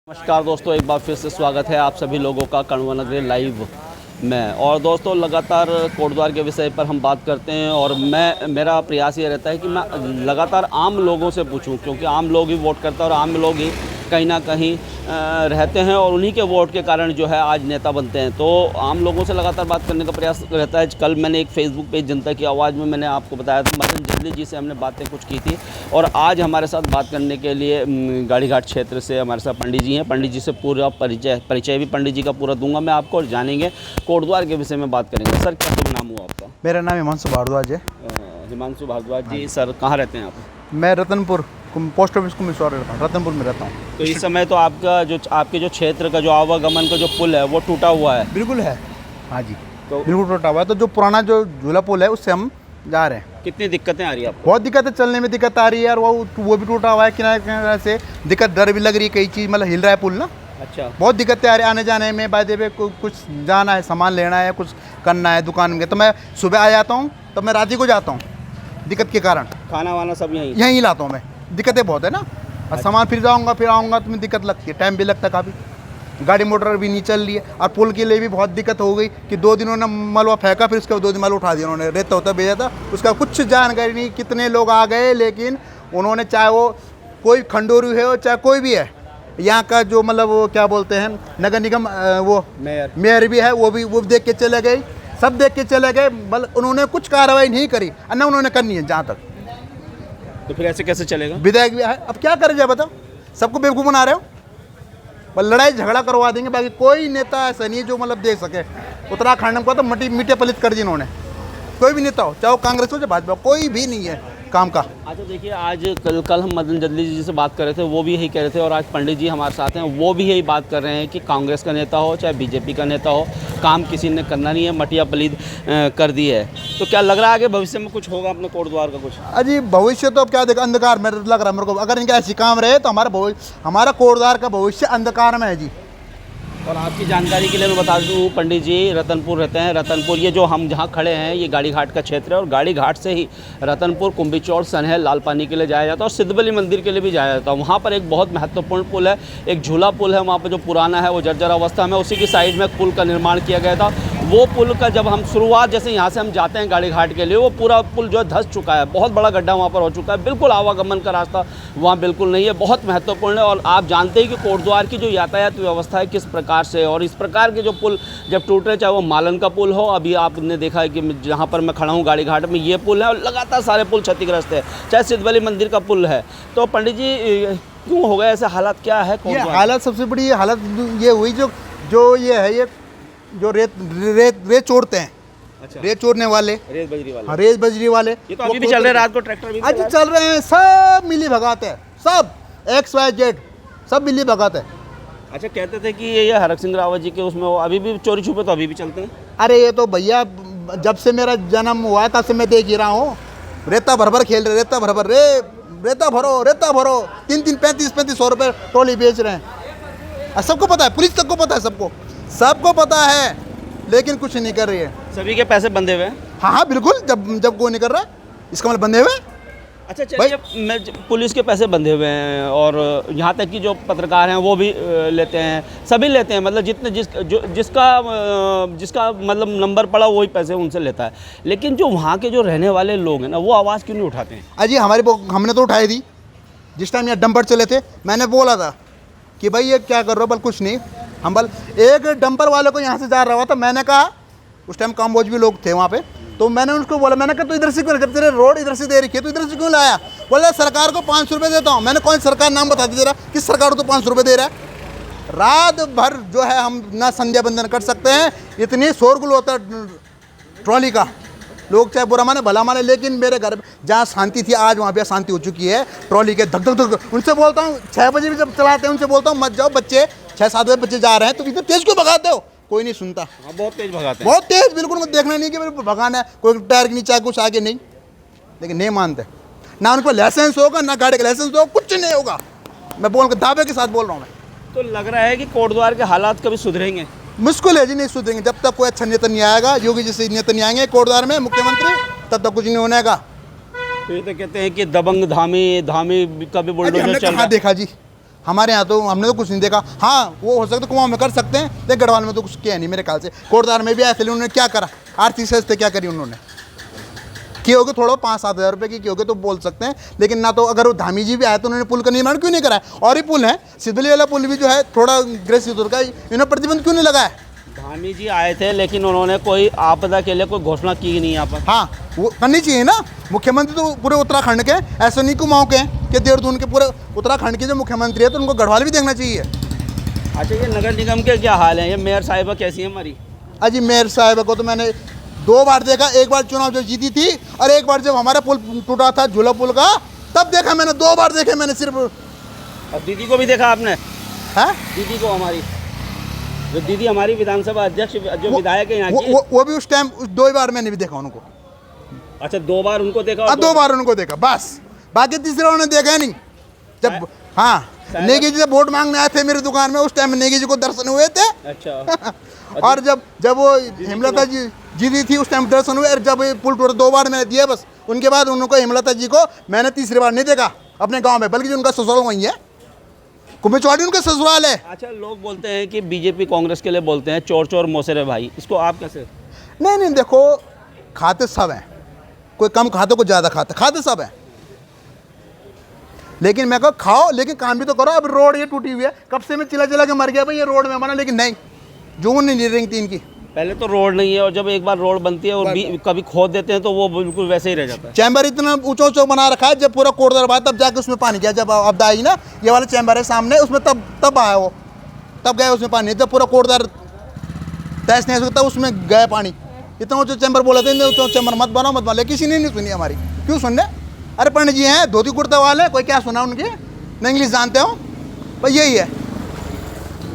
नमस्कार दोस्तों, एक बार फिर से स्वागत है आप सभी लोगों का कण्व नगरी लाइव में। और दोस्तों लगातार कोटद्वार के विषय पर हम बात करते हैं और मेरा प्रयास ये रहता है कि मैं लगातार आम लोगों से पूछूं, क्योंकि आम लोग ही वोट करते हैं और आम लोग ही कहीं ना कहीं रहते हैं और उन्हीं के वोट के कारण जो है आज नेता बनते हैं। तो आम लोगों से लगातार बात करने का प्रयास रहता है। कल मैंने एक फेसबुक पेज जनता की आवाज़ में मैंने आपको बताया था, मदन जल्दी जी से हमने बातें कुछ की थी। और आज हमारे साथ बात करने के लिए गाड़ीघाट क्षेत्र से हमारे साथ पंडित जी हैं। पंडित जी से पूरा परिचय भी पंडित जी का पूरा दूंगा मैं आपको और जानेंगे कोटद्वार के विषय में बात करेंगे। सर, क्या शुभ नाम हुआ आपका? मेरा नाम हिमांशु भारद्वाज है। हिमांशु भारद्वाज जी। सर, कहाँ रहते हैं आप? मैं रतनपुर पोस्ट ऑफिस कुमिश्वर रहता हूँ, रतनपुर में रहता हूँ। तो इस समय तो आपके जो क्षेत्र का जो आवागमन का जो पुल है वो टूटा हुआ है। बिल्कुल है, हाँ जी, तो बिल्कुल टूटा हुआ है। तो जो पुराना जो झूला पुल है उससे हम जा रहे हैं। कितनी दिक्कतें आ रही है आपको? बहुत दिक्कत है, चलने में दिक्कत आ रही है यार। वो भी टूटा हुआ है, किनारे किनारे से दिक्कत, डर भी लग रही है, कई चीज़ मतलब हिल रहा है पुल ना। अच्छा, बहुत दिक्कतें आ रही है आने जाने में। बाय पे कुछ जाना है, सामान लेना है, कुछ करना है दुकान में, तो मैं सुबह आ जाता हूँ, तब मैं रात ही को जाता हूँ दिक्कत के कारण। खाना वाना सब यहीं लाता हूँ मैं, दिक्कतें बहुत है ना। और सामान फिर जाऊँगा फिर आऊँगा तो मुझे दिक्कत लगती है, टाइम भी लगता है काफ़ी। गाड़ी मोटर भी नहीं चल रही है और पुल के लिए भी बहुत दिक्कत हो गई कि 2 दिनों ने मलबा फेंका, फिर उसके बाद 2 दिन मलबा उठा दिया उन्होंने, रेता होता भेजा था, उसका कुछ जानकारी नहीं। कितने लोग आ गए, लेकिन उन्होंने, चाहे वो कोई खंडोरू है हो चाहे कोई भी है, यहाँ का जो मतलब वो क्या बोलते हैं नगर निगम, वो मेयर भी है, वो भी देख के चले गए, सब देख के चले गए, बल्कि उन्होंने कुछ कार्रवाई नहीं करी और ना उन्होंने करनी है जहाँ तक। तो फिर ऐसे कैसे चलेगा? विधायक भी है, अब क्या करें जाए बताओ, सबको बेवकूफ़ बना रहे हो। बस लड़ाई झगड़ा करवा देंगे, बाकी कोई नेता ऐसा नहीं है जो मतलब देख सके। उत्तराखंड को तो मीटे पलित कर दी इन्होंने। कोई भी नेता हो, चाहे वो कांग्रेस हो चाहे भाजपा, कोई भी नहीं है काम का। अच्छा देखिए, आज कल हम मदन जल्दी जी से बात कर रहे थे, वो भी यही कह रहे थे, और आज पंडित जी हमारे साथ हैं, वो भी यही बात कर रहे हैं कि कांग्रेस का नेता हो चाहे बीजेपी का नेता हो, काम किसी ने करना नहीं है, मटिया पलीद कर दी है। तो क्या लग रहा है कि भविष्य में कुछ होगा अपने कोटद्वार का? कुछ अजी भविष्य तो अब क्या देखा, अंधकार में लग रहा है मेरे को। अगर इनका ऐसी काम रहे तो हमारा कोटद्वार का भविष्य अंधकार में है जी। और आपकी जानकारी के लिए मैं बता दूं, पंडित जी रतनपुर रहते हैं। रतनपुर, ये जो हम जहाँ खड़े हैं ये गाड़ीघाट का क्षेत्र है और गाड़ीघाट से ही रतनपुर, कुंभीचौड़, सनहैल, लाल पानी के लिए जाया जाता है और सिद्धबली मंदिर के लिए भी जाया जाता है। वहाँ पर एक बहुत महत्वपूर्ण पुल है, एक झूला पुल है वहाँ पर जो पुराना है, वो जर्जर अवस्था में, उसी की साइड में पुल का निर्माण किया गया था। वो पुल का जब हम शुरुआत, जैसे यहाँ से हम जाते हैं गाड़ीघाट के लिए, वो पूरा पुल जो है धंस चुका है, बहुत बड़ा गड्ढा वहाँ पर हो चुका है, बिल्कुल आवागमन का रास्ता वहाँ बिल्कुल नहीं है, बहुत महत्वपूर्ण है। और आप जानते हैं कि कोटद्वार की जो यातायात व्यवस्था है किस प्रकार से, और इस प्रकार के जो पुल जब टूट रहे, चाहे वो मालन का पुल हो, अभी आपने देखा है कि जहाँ पर मैं खड़ा हूँ गाड़ीघाट में, ये पुल है, और लगातार सारे पुल क्षतिग्रस्त है, चाहे सिद्धबली मंदिर का पुल है। तो पंडित जी क्यों हो गए ऐसे हालात, क्या है ये हालत? सबसे बड़ी हालत ये हुई जो ये है, ये जो रेत चोरते हैं। अच्छा। रेत चोरने वाले, रेत बजरी वाले। हाँ, रेत बजरी वाले ये तो अभी भी चल रहे हैं, रात को ट्रैक्टर भी आज चल रहे हैं, सब मिली भगाते हैं, सब XYZ सब मिली भगाते हैं। अच्छा, कहते थे कि ये हरक सिंह रावत जी के उसमें वो अभी भी चोरी छुपे तो अभी भी चलते हैं? अरे ये तो भैया जब से मेरा जन्म हुआ है तब से मैं देख ही रहा हूँ, रेता भर खेल रहे, रेता भर रेता भरो 3-3 35-35 रुपये ट्रॉली बेच रहे हैं। और सबको पता है, पुलिस तक को पता है, सबको पता है, लेकिन कुछ नहीं कर रही है। सभी के पैसे बंधे हुए हैं? हाँ बिल्कुल, जब कोई नहीं कर रहा है इसका मतलब बंधे हुए। अच्छा चलिए, पुलिस के पैसे बंधे हुए हैं और यहाँ तक कि जो पत्रकार हैं वो भी लेते हैं, सभी लेते हैं, मतलब जितने जिसका मतलब नंबर पड़ा वही पैसे उनसे लेता है। लेकिन जो वहाँ के जो रहने वाले लोग हैं ना, वो आवाज़ क्यों नहीं उठाते हैं? अजी हमने तो उठाई थी जिस टाइम यहाँ डंपर चले थे। मैंने बोला था कि भाई ये क्या कर रहे हो, बल कुछ नहीं, हम बल एक डंपर वाले को यहाँ से जा रहा था, मैंने कहा, उस टाइम काम्बोज भी लोग थे वहाँ पे, तो मैंने उनको बोला, मैंने कहा तो इधर से क्यों, जब तेरे रोड इधर से दे रखी है तो इधर से क्यों लाया? बोला सरकार को 500 रुपये देता हूँ। मैंने कौन सरकार नाम बता दीजिए, किस सरकार को तो 500 रुपये दे रहा है? रात भर जो है हम ना संध्या बंदन कर सकते हैं, इतनी शोरगुल होता है ट्रॉली का, लोग चाहे बुरा माने भला माने। लेकिन मेरे घर जहाँ शांति थी आज वहाँ भी शांति हो चुकी है। ट्रॉली के धक धक धक, उनसे बोलता हूँ 6 बजे भी जब चलाते हैं उनसे बोलता हूँ मत जाओ, बच्चे 6-7 बजे बच्चे जा रहे हैं तो इतने तेज क्यों भगाते हो? कोई नहीं सुनता। हाँ, बहुत तेज भगाते हैं, बहुत तेज, बिल्कुल मत देखना नहीं कि मेरे भगाना है, कोई टायर के नीचे कुछ आगे नहीं, लेकिन नहीं मानते ना। उनको लाइसेंस होगा ना गाड़ी का लाइसेंस होगा, कुछ नहीं होगा। मैं दावे के साथ बोल रहा हूँ मैं। तो लग रहा है कि कोटद्वार के हालात कभी सुधरेंगे? मुश्किल है जी, नहीं सुधरेंगे जब तक कोई अच्छा नेता नहीं आएगा। योगी जैसे नेता नहीं आएंगे कोटद्वार में मुख्यमंत्री, तब तक कुछ नहीं होने का। तो ये तो कहते हैं कि दबंग धामी का भी बुलडोजर चल रहा है। देखा जी, हमारे यहाँ तो हमने तो कुछ नहीं देखा। हाँ वो हो सकता है कुआं में कर सकते हैं, लेकिन गढ़वाल में तो कुछ किया नहीं मेरे ख्याल से। कोटद्वार में भी ऐसे उन्होंने क्या करा, आर्थिक सहायता क्या करी उन्होंने, किए होगे थोड़ा 5-7 हज़ार रुपये की किए होगे तो बोल सकते हैं, लेकिन ना तो अगर वो धामी जी भी आए तो उन्होंने पुल का निर्माण क्यों नहीं कराया। और ही पुल है सिद्धली वाला पुल भी जो है थोड़ा ग्रसित होता है, इन्होंने प्रतिबंध क्यों नहीं लगाया। धामी जी आए थे लेकिन उन्होंने कोई आपदा के लिए कोई घोषणा की नहीं यहाँ पर। हाँ वो करनी चाहिए ना, मुख्यमंत्री तो पूरे उत्तराखंड के, ऐसे नहीं कुमाऊँ के कि देहरादून के, पूरे उत्तराखंड के जो मुख्यमंत्री है तो उनको गढ़वाल भी देखना चाहिए। अच्छा ये नगर निगम के क्या हाल है, ये मेयर साहिबा कैसी है हमारी? अजी मेयर साहिबा को तो मैंने 2 बार देखा, एक बार चुनाव जो जीती थी और एक बार जब हमारा पुल टूटा था झूला पुल का तब देखा मैंने, 2 बार देखे मैंने सिर्फ। और दीदी को भी देखा आपने? है दीदी को, हमारी जो दीदी हमारी विधानसभा अध्यक्ष जो विधायक है यहाँ की, वो भी उस टाइम 2 बार मैंने भी देखा उनको। अच्छा 2 बार उनको देखा? और 2 बार उनको देखा बस, बाकी तीसरा उन्होंने देखा ही नहीं। जब हाँ नेगी जी जब वोट मांगने आए थे मेरी दुकान में, उस टाइम नेगी जी को दर्शन हुए थे। अच्छा और जब वो हेमलता जी जीती थी उस टाइम दर्शन हुए। और जब ये पुल टूटा 2 बार मैंने दिया बस, उनके बाद उनको हेमलता जी को मैंने तीसरी बार नहीं देखा अपने गांव में, बल्कि उनका ससुराल वहीं है, कुम्भचौड़ी उनका ससुराल है। अच्छा लोग बोलते हैं कि बीजेपी कांग्रेस के लिए बोलते हैं चोर चोर मोसेरे भाई, इसको आप कैसे? नहीं देखो खाते सब हैं, कोई कम खाते कोई ज़्यादा खाते सब हैं, लेकिन मैं कहूँ खाओ लेकिन काम भी तो करो। अब रोड ये टूटी हुई है, कब से मैं चिल्ला के मर गया भाई ये रोड में बना, लेकिन नहीं जून नहीं रही थी इनकी। पहले तो रोड नहीं है और जब एक बार रोड बनती है और कभी खोद देते हैं तो वो बिल्कुल वैसे ही रह जाता है। चैम्बर इतना ऊंचा बना रखा है, जब पूरा कोटद्वार बाद तब जाके उसमें पानी गया, जब आपदा आई ना ये वाला चैम्बर है सामने उसमें तब आया वो, तब गया उसमें पानी, जब पूरा कोटद्वार तहस नहीं हो सकता उसमें गया पानी। इतना ऊँचा चैम्बर बोला था, ऊँचा चैम्बर मत बनाओ, किसी ने नहीं सुनी हमारी, क्यों सुनने। अरे पंडित जी हैं धोती कुर्ता वाले, कोई क्या सुना उनकी, न इंग्लिश जानते हो, बस यही है,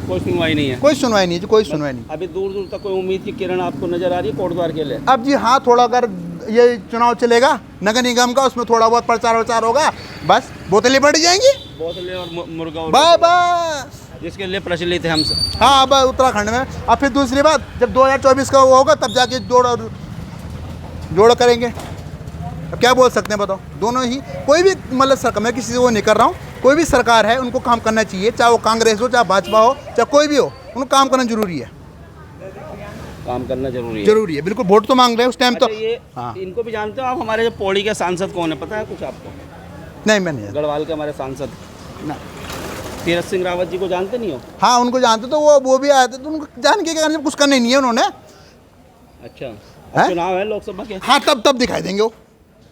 कोई सुनवाई नहीं है। कोई सुनवाई नहीं है, कोई सुनवाई नहीं। अभी दूर दूर तक कोई उम्मीद की किरण आपको नजर आ रही है कोटद्वार के लिए? अब जी हाँ थोड़ा अगर ये चुनाव चलेगा नगर निगम का, उसमें थोड़ा बहुत प्रचार वचार होगा, बस बोतलें बढ़ जाएंगी, बोतलें और मुर्गा बस जिसके लिए प्रचलित है हम सब। हाँ अब उत्तराखंड में। अब फिर दूसरी बात जब 2024 का वो होगा तब जाके जोड़ करेंगे। अब क्या बोल सकते हैं बताओ, दोनों ही कोई भी मतलब सरकार, मैं किसी से वो नहीं कर रहा हूँ, कोई भी सरकार है उनको काम करना चाहिए, चाहे वो कांग्रेस हो चाहे भाजपा हो चाहे कोई भी हो, उनको काम करना जरूरी है, काम करना जरूरी है। बिल्कुल। वोट तो मांग रहे हैं उस टाइम तो। ये हाँ इनको भी जानते हो आप? हमारे जो पौड़ी के सांसद कौन है पता है कुछ आपको? नहीं मैं नहीं गढ़वाल के हमारे सांसद ना। तीरथ सिंह रावत जी को जानते नहीं हो? हाँ उनको जानते, तो वो भी आए थे, तो उनको जान के क्या करना, कुछ करना नहीं है उन्होंने। अच्छा है? चुनाव है लोकसभा के। हाँ तब दिखाई देंगे वो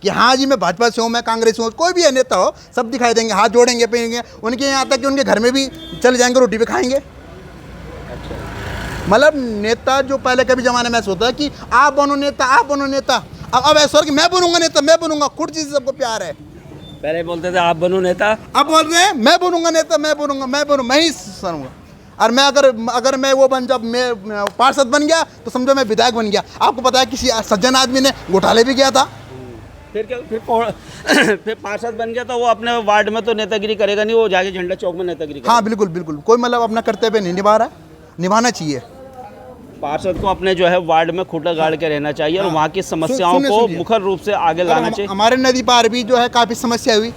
कि हाँ जी मैं भाजपा से हूँ, मैं कांग्रेस से हूँ, कोई भी है नेता हो, सब दिखाई देंगे, हाथ जोड़ेंगे पीएंगे, उनके यहाँ तक कि उनके घर में भी चले जाएंगे, रोटी भी खाएंगे। अच्छा मतलब नेता जो पहले कभी ज़माने में ऐसा होता है कि आप बनो नेता, आप बनो नेता, अब ऐसा हो कि मैं बनूंगा नेता, मैं बनूंगा, कुर्सी से सबको प्यार है। पहले बोलते थे आप बनो नेता, अब बोल रहे हैं मैं बनूंगा नेता, मैं ही सरूंगा। और मैं अगर मैं वो बन, जब मैं पार्षद बन गया तो समझो मैं विधायक बन गया। आपको पता है किसी सज्जन आदमी ने घोटाले भी किया था, फिर क्या, फिर पार्षद बन गया तो वो अपने वार्ड में तो नेतागिरी करेगा नहीं, वो जाके झंडा चौक में नेतागिरी करेगा। हाँ बिल्कुल, कोई मतलब अपना कर्तव्य नहीं निभा रहा है, निभाना चाहिए। पार्षद को अपने जो है वार्ड में खूंटा गाड़ के रहना चाहिए और वहाँ की समस्याओं को मुखर रूप से आगे लाना चाहिए। हमारे नदी पार भी जो है काफ़ी समस्या हुई,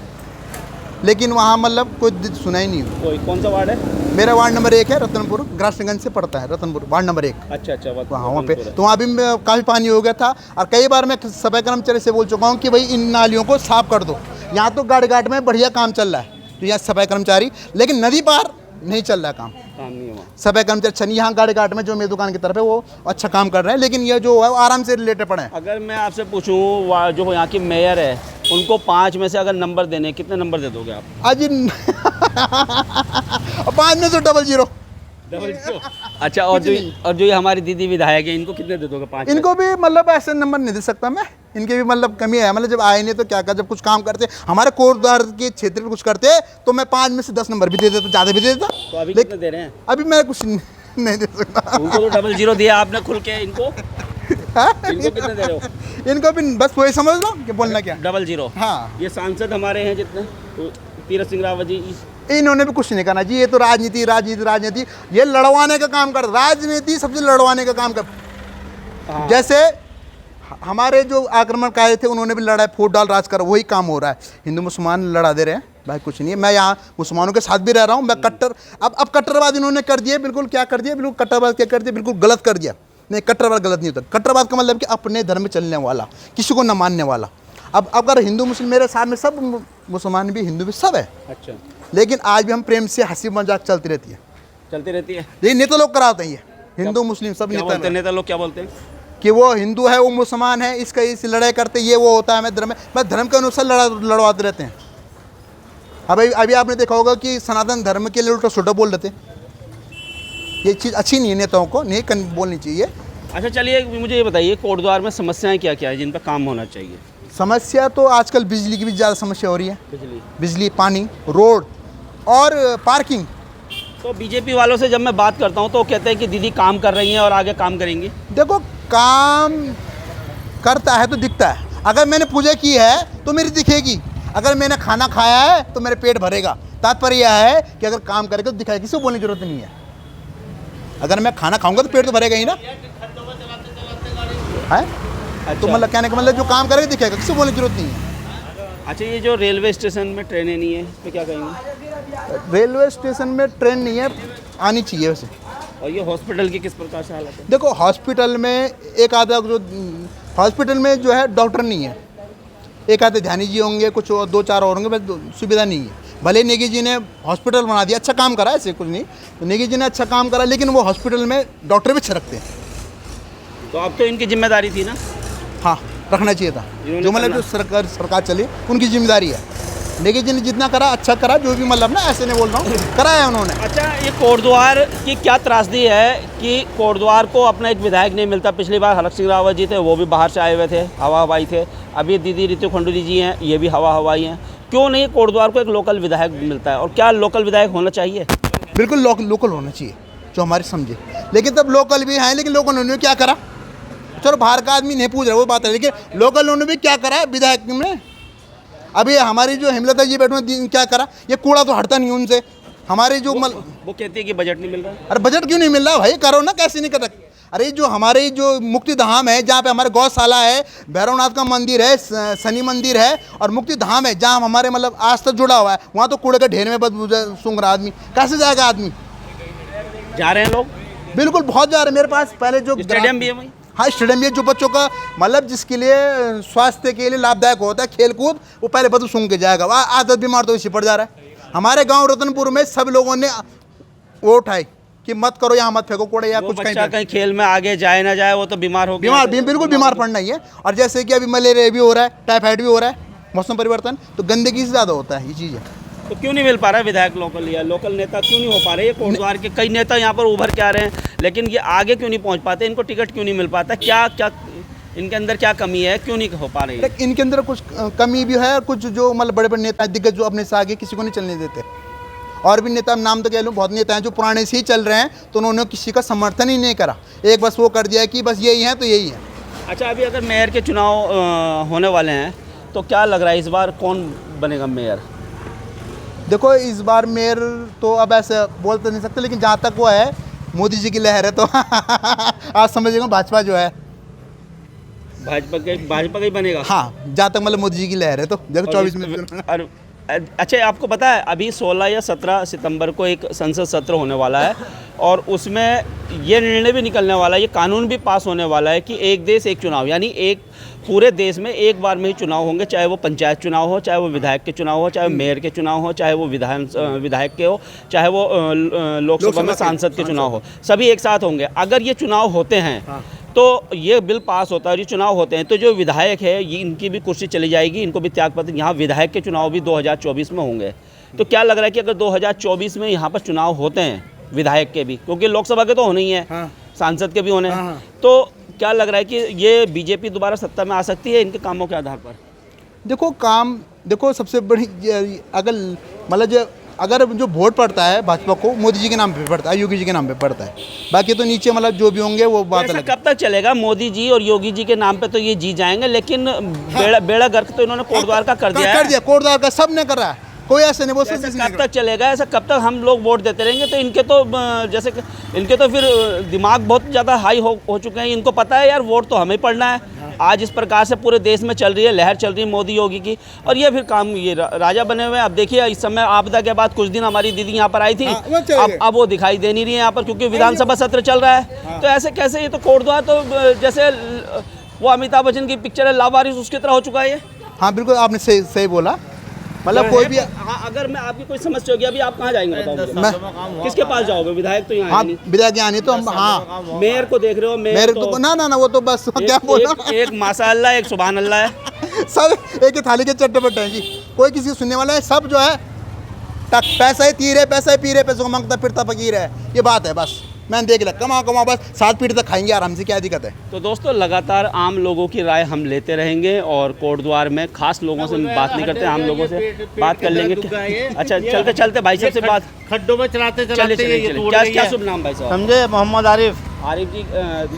लेकिन वहाँ मतलब कोई सुना ही नहीं हुई। कौन सा वार्ड है? मेरा वार्ड नंबर 1 है, रतनपुर, ग्रासगंज से पड़ता है रतनपुर, वार्ड नंबर 1। अच्छा वहाँ पे तो वहाँ भी काफ़ी पानी हो गया था, और कई बार मैं सफाई कर्मचारी से बोल चुका हूँ कि भाई इन नालियों को साफ कर दो। यहाँ तो गाड़ी घाट में बढ़िया काम चल रहा है तो यहाँ सफाई कर्मचारी, लेकिन नदी पार नहीं चल रहा काम नहीं हुआ। सफाई कर्मचारी अच्छा नहीं, यहाँ गाड़ी घाट में जो मेरी दुकान की तरफ है वो अच्छा काम कर रहे हैं, लेकिन ये जो है वो आराम से रिलेटेड पड़े हैं। अगर मैं आपसे पूछूं जो यहाँ की मेयर है उनको 5 में से अगर नंबर देने, कितने नंबर दे दोगे आप? आज 5 में से 00। अच्छा और जो ये हमारी दीदी विधायक है इनको कितने दे दोगे? 5? इनको भी मतलब ऐसे नंबर नहीं दे सकता मैं, इनके भी मतलब कमी है, मतलब जब आए नहीं तो क्या कर, जब कुछ काम करते हमारे कोटद्वार के क्षेत्र में कुछ करते तो मैं 5 में से 10 नंबर भी दे देता, ज़्यादा भी दे देता। तो अभी कितने दे रहे हैं? अभी मैं कुछ नहीं दे सकता। उनको तो 00 दिया आपने खुल के, इनको कितने दे रहे हो? इनको भी बस वही समझ लो कि बोलना क्या 00। हाँ ये सांसद हमारे हैं जितने, तीरथ सिंह रावत जी, इन्होंने भी कुछ नहीं करना जी, ये तो राजनीति ये लड़वाने का काम कर, राजनीति सबसे लड़वाने का काम कर। हाँ। जैसे हमारे जो आक्रमणकारी थे उन्होंने भी लड़ाई फूट डाल राज कर, वही काम हो रहा है, हिंदू मुसलमान लड़ा दे रहे हैं। भाई कुछ नहीं है, मैं यहाँ मुसलमानों के साथ भी रह रहा हूँ। मैं कट्टर अब कट्टरवाद इन्होंने कर दिया, बिल्कुल क्या कर दिया, बिल्कुल कट्टरवाद क्या कर दिया, बिल्कुल गलत कर दिया। नहीं, कट्टरवाद गलत नहीं होता। कट्टरवाद का मतलब कि अपने धर्म में चलने वाला, किसी को न मानने वाला। अब अगर हिंदू मुस्लिम, मेरे सामने सब मुसलमान भी हिंदू भी सब है, अच्छा, लेकिन आज भी हम प्रेम से हंसी मजाक चलती रहती है। ये नेता लोग कराते हैं, ये हिंदू मुस्लिम सब नेता लोग क्या बोलते हैं कि वो हिंदू है, वो मुसलमान है, इसका इस लड़ाई करते, ये वो होता है। मैं धर्म के अनुसार लड़वाते रहते हैं। अभी आपने देखा होगा कि सनातन धर्म के लिए उल्टा सुल्टा बोल रहे थे। ये चीज़ अच्छी नहीं है, नेताओं को नहीं बोलनी चाहिए। अच्छा चलिए, मुझे ये बताइए कोटद्वार में समस्याएं क्या क्या है जिन पर काम होना चाहिए? समस्या तो आजकल बिजली की भी ज़्यादा समस्या हो रही है। बिजली, पानी, रोड और पार्किंग। तो बीजेपी वालों से जब मैं बात करता हूँ तो वो कहते हैं कि दीदी काम कर रही हैं और आगे काम करेंगी। देखो, काम करता है तो दिखता है। अगर मैंने पूजा की है तो मेरी दिखेगी, अगर मैंने खाना खाया है तो मेरे पेट भरेगा। तात्पर्य यह है कि अगर काम करेगा तो दिखाएगा, किसी को बोलने की जरूरत नहीं है। अगर मैं खाना खाऊंगा तो पेट तो भरेगा ही ना, है? अच्छा। तो मतलब कहने का मतलब जो काम करेगा दिखेगा, किसी को बोलने की जरूरत नहीं है। अच्छा, ये जो रेलवे स्टेशन में ट्रेनें नहीं है, इस पर क्या कहेंगे? रेलवे स्टेशन में ट्रेन नहीं है, आनी चाहिए वैसे। और ये हॉस्पिटल की किस प्रकार से हालत है? देखो, हॉस्पिटल में एक आधा जो हॉस्पिटल में जो है डॉक्टर नहीं है, एक आधे ध्यानी जी होंगे, कुछ और 2-4 और होंगे, बस सुविधा नहीं है। भले नेगी जी ने हॉस्पिटल बना दिया, अच्छा काम करा, ऐसे कुछ नहीं, तो नेगी जी ने अच्छा काम करा, लेकिन वो हॉस्पिटल में डॉक्टर भी अच्छे रखते हैं। तो अब तो इनकी जिम्मेदारी थी ना? हाँ, रखना चाहिए था। जो मतलब जो सरकार चली उनकी जिम्मेदारी है। नेगी जी ने जितना करा अच्छा करा, जो भी मतलब ना, ऐसे नहीं बोल रहा हूँ, कराया उन्होंने। अच्छा, ये कोटद्वार की क्या त्रासदी है कि कोटद्वार को अपना एक विधायक नहीं मिलता? पिछली बार हरक सिंह रावत जी थे, वो भी बाहर से आए हुए थे, हवा हवाई थे। अभी दीदी रितु खंडूरी जी हैं, ये भी हवा हवाई हैं। क्यों नहीं कोटद्वार को एक लोकल विधायक मिलता है? और क्या लोकल विधायक होना चाहिए? बिल्कुल लोकल होना चाहिए, जो हमारे समझे। लेकिन तब लोकल भी हैं, लेकिन लोकल उन्होंने क्या करा? चलो, बाहर का आदमी नहीं पूछ रहा, वो बात है, लेकिन लोकल उन्होंने भी क्या करा विधायक में? अभी हमारी जो हेमलता जी बैठे क्या करा? ये कूड़ा तो हटता नहीं उनसे। हमारे जो वो कहती है कि बजट नहीं मिल रहा। अरे बजट क्यों नहीं मिल रहा भाई? करो ना, कैसे नहीं कर रहा? अरे जो हमारे जो मुक्ति धाम है, जहाँ पे हमारे गौशाला है, भैरवनाथ का मंदिर है, शनि मंदिर है, और मुक्ति धाम है जहाँ हमारे मतलब आज तक जुड़ा हुआ है, वहाँ तो कूड़े के ढेर में बदबू सूंघ रहा आदमी। कैसे जाएगा आदमी? जा रहे हैं लोग, बिल्कुल बहुत जा रहे हैं। मेरे पास पहले जो स्टेडियम भी है वहीं। हाँ, स्टेडियम भी है, जो बच्चों का मतलब जिसके लिए स्वास्थ्य के लिए लाभदायक होता है खेल कूद, वो पहले बदबू सूंघ के जाएगा। वह आदत बीमार तो इसी पड़ जा रहा है। हमारे गाँव रतनपुर में सब लोगों ने वो उठाई कि मत करो, यहाँ मत फेंको कूड़े या कुछ कहीं खेल में आगे जाए ना जाए, वो तो बीमार हो बीमार बिल्कुल बीमार पड़ना ही है। और जैसे कि अभी मलेरिया भी हो रहा है, टाइफाइड भी हो रहा है, मौसम परिवर्तन, तो गंदगी से ज़्यादा होता है ये चीज़ है। तो क्यों नहीं मिल पा रहा है विधायक लोकल, या लोकल नेता क्यों नहीं हो पा रहे? ये कोटद्वार के कई नेता यहाँ पर उभर के आ रहे हैं, लेकिन ये आगे क्यों नहीं पहुँच पाते? इनको टिकट क्यों नहीं मिल पाता? क्या इनके अंदर क्या कमी है, क्यों नहीं हो पा रही है? इनके अंदर कुछ कमी भी है, कुछ जो मतलब बड़े बड़े नेता दिग्गज जो अपने से आगे किसी को नहीं चलने देते। और भी नेता, नाम तो कह लूँ, बहुत नेता हैं जो पुराने से ही चल रहे हैं, तो उन्होंने किसी का समर्थन ही नहीं करा। एक बस वो कर दिया कि बस यही है तो यही है। अच्छा, अभी अगर मेयर के चुनाव होने वाले हैं तो क्या लग रहा है इस बार कौन बनेगा मेयर? देखो, इस बार मेयर तो अब ऐसे बोल तो नहीं सकते, लेकिन जहाँ तक वो है मोदी जी की लहर है, तो आज समझिएगा भाजपा जो है, भाजपा का ही बनेगा। हाँ, जहाँ तक मतलब मोदी जी की लहर है, तो देखो 24 में। अच्छा, आपको पता है अभी 16 या 17 सितंबर को एक संसद सत्र होने वाला है, और उसमें ये निर्णय भी निकलने वाला है, ये कानून भी पास होने वाला है कि एक देश एक चुनाव, यानी एक पूरे देश में एक बार में ही चुनाव होंगे, चाहे वो पंचायत चुनाव हो, चाहे वो विधायक के चुनाव हो, चाहे वो मेयर के चुनाव हो, चाहे वो विधायक के हो, चाहे वो लोकसभा में सांसद के चुनाव हो, सभी एक साथ होंगे। अगर ये चुनाव होते हैं तो ये बिल पास होता है, और ये चुनाव होते हैं तो जो विधायक है ये इनकी भी कुर्सी चली जाएगी, इनको भी त्यागपत्र। यहाँ विधायक के चुनाव भी 2024 में होंगे। तो क्या लग रहा है कि अगर 2024 में यहाँ पर चुनाव होते हैं विधायक के भी, क्योंकि लोकसभा के तो होने ही है, सांसद के भी होने हैं, तो क्या लग रहा है कि ये बीजेपी दोबारा सत्ता में आ सकती है इनके कामों के आधार पर? देखो सबसे बड़ी अगर मतलब अगर जो वोट पड़ता है भाजपा को, मोदी जी के नाम पे पड़ता है, योगी जी के नाम पे पड़ता है। बाकी तो नीचे मतलब जो भी होंगे वो बात अलग। कब तक चलेगा? मोदी जी और योगी जी के नाम पे तो ये जी जाएंगे, लेकिन बेड़ा गर्क तो इन्होंने कोटद्वार का कर दिया। कोटद्वार का सब ने कर रहा है, कोई ऐसे नहीं बोल सकता। कब तक चलेगा ऐसा? कब तक हम लोग वोट देते रहेंगे? तो इनके तो जैसे इनके तो फिर दिमाग बहुत ज़्यादा हाई हो चुके हैं। इनको पता है यार वोट तो हमें पड़ना है, आज इस प्रकार से पूरे देश में चल रही है, लहर चल रही है मोदी योगी की, और ये फिर काम ये राजा बने हुए हैं। अब देखिए इस समय आपदा के बाद कुछ दिन हमारी दीदी यहाँ पर आई थी, हाँ, वो चले गए। अब वो दिखाई दे नहीं रही है यहाँ पर, क्योंकि विधानसभा सत्र चल रहा है। तो ऐसे कैसे, ये तो कोटद्वार तो जैसे वो अमिताभ बच्चन की पिक्चर है लावारिस, उसकी तरह हो चुका है ये। हाँ बिल्कुल आपने सही सही बोला। मतलब कोई भी हाँ, अगर मैं आपकी कोई समस्या होगी, अभी आप कहाँ जाएंगे बताओ मुझे? मैं किसके पास जाओगे? विधायक तो यहाँ हाँ है नहीं। विधायक यहाँ नहीं तो हम हाँ मेयर को देख रहे हो? मेरे मेयर तो ना ना ना वो तो बस क्या बोला एक माशाअल्लाह, एक सुभान अल्लाह है। सब एक ही थाली के चट्टे बट्टे हैं जी, कोई किसी को सुनने वाला है, सब जो है पैसा ही तीर है, पैसा ही पी रहे, पैसों को मांगता फिरता फकीर है, ये बात है बस। मैंने देख लिया, कमा कमा बस 7 पीढ़ी तक खाएंगे आराम से, क्या दिक्कत है। तो दोस्तों लगातार आम लोगों की राय हम लेते रहेंगे, और कोटद्वार में खास लोगों से बात नहीं करते, आम लोगों से बात कर लेंगे। अच्छा चलते चलते भाई साहब से बात, खड्डों में चलाते चलिए चलाते चलिए ये चलिए। टूट क्या गई क्या है। शुभ नाम भाई साहब? समझे, मोहम्मद आरिफ। आरिफ जी,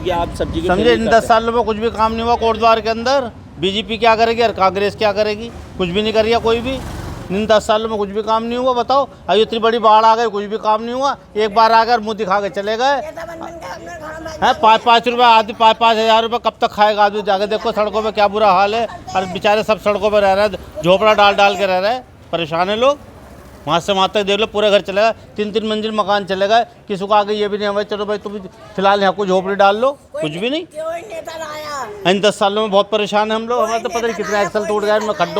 ये आप सब्जी की समझे, खेती इन करते 10 सालों में कुछ भी काम नहीं हुआ कोटद्वार के अंदर। बीजेपी क्या करेगी और कांग्रेस क्या करेगी? कुछ भी नहीं कर रही है कोई भी। इन 10 सालों में कुछ भी काम नहीं हुआ, बताओ। अभी इतनी बड़ी बाढ़ आ गई, कुछ भी काम नहीं हुआ। एक बार आकर मुंह दिखा के चले गए हैं। 5-5 रुपये आदमी, 5-5 हज़ार रुपये कब तक खाएगा आदमी? जाके देखो सड़कों पे क्या बुरा हाल है, और बेचारे सब सड़कों पे रह रहे हैं, झोपड़ा डाल डाल के रह रहे हैं, परेशान है लोग। वहाँ से वहाँ तक देख लो, पूरे घर चले गए, 3-3 मंजिल मकान चले गए। किसी को आगे ये भी नहीं है भाई चलो भाई तुम फिलहाल यहाँ को झोपड़ी डाल लो, कुछ भी नहीं। इन 10 सालों में बहुत परेशान है हम लोग। हमारे तो पता नहीं कितने एक्सल टूट गए इनमें, खड्डों